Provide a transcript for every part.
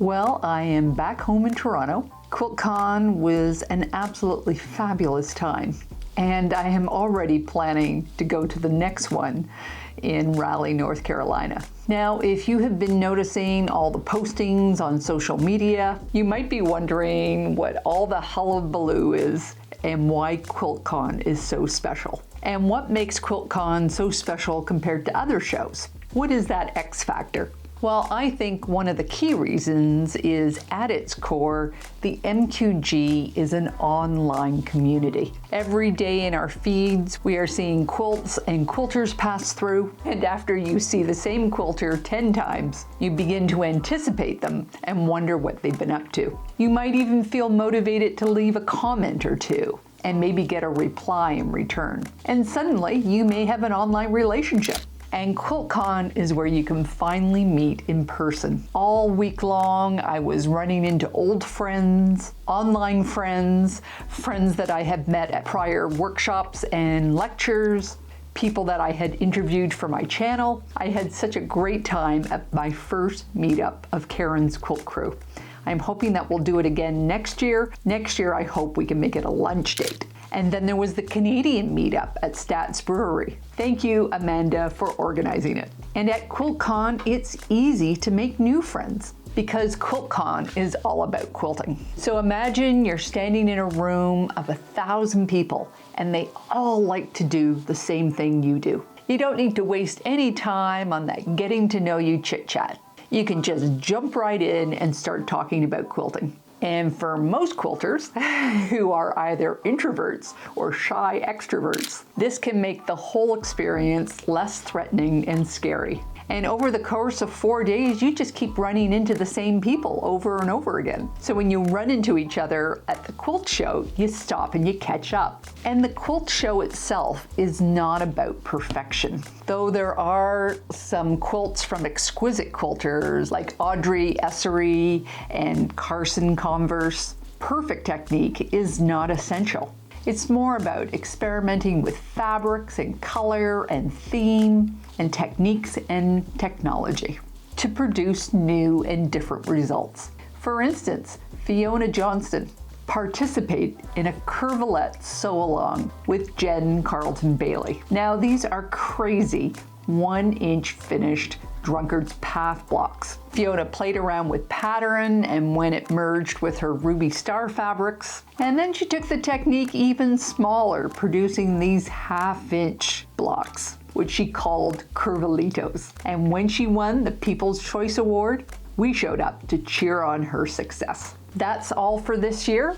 Well, I am back home in Toronto. Quiltcon was an absolutely fabulous time, and I am already planning to go to the next one in Raleigh, North Carolina. Now, if you have been noticing all the postings on social media, you might be wondering what all the hullabaloo is and why Quiltcon is so special. And what makes Quiltcon so special compared to other shows? What is that X factor? Well, I think one of the key reasons is, at its core, the MQG is an online community. Every day in our feeds, we are seeing quilts and quilters pass through, and after you see the same quilter 10 times, you begin to anticipate them and wonder what they've been up to. You might even feel motivated to leave a comment or two, and maybe get a reply in return. And suddenly, you may have an online relationship. And Quiltcon is where you can finally meet in person. All week long, I was running into old friends, online friends, friends that I had met at prior workshops and lectures, people that I had interviewed for my channel. I had such a great time at my first meetup of Karen's Quilt Crew. I'm hoping that we'll do it again next year. Next year, I hope we can make it a lunch date. And then there was the Canadian meetup at Stats Brewery. Thank you, Amanda, for organizing it. And at Quiltcon, it's easy to make new friends because Quiltcon is all about quilting. So imagine you're standing in a room of 1,000 people and they all like to do the same thing you do. You don't need to waste any time on that getting to know you chit chat. You can just jump right in and start talking about quilting. And for most quilters who are either introverts or shy extroverts, this can make the whole experience less threatening and scary. And over the course of 4 days, you just keep running into the same people over and over again. So when you run into each other at the quilt show, you stop and you catch up. And the quilt show itself is not about perfection. Though there are some quilts from exquisite quilters like Audrey Essery and Carson Converse, perfect technique is not essential. It's more about experimenting with fabrics and color and theme and techniques and technology to produce new and different results. For instance, Fiona Johnston participated in a curvillette sew-along with Jen Carlton Bailey. Now these are crazy 1-inch finished drunkard's path blocks. Fiona played around with pattern and when it merged with her Ruby Star fabrics. And then she took the technique even smaller, producing these 1/2-inch blocks, which she called curvilitos. And when she won the People's Choice Award, we showed up to cheer on her success. That's all for this year.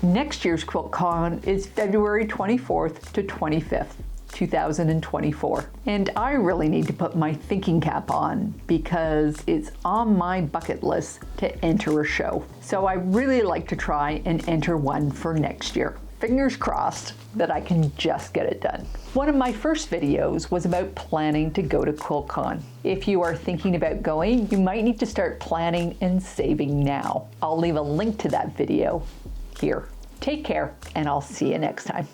Next year's Quiltcon is February 24th to 25th. 2024. And I really need to put my thinking cap on because it's on my bucket list to enter a show. So I really like to try and enter one for next year. Fingers crossed that I can just get it done. One of my first videos was about planning to go to Quiltcon. If you are thinking about going, you might need to start planning and saving now. I'll leave a link to that video here. Take care, and I'll see you next time.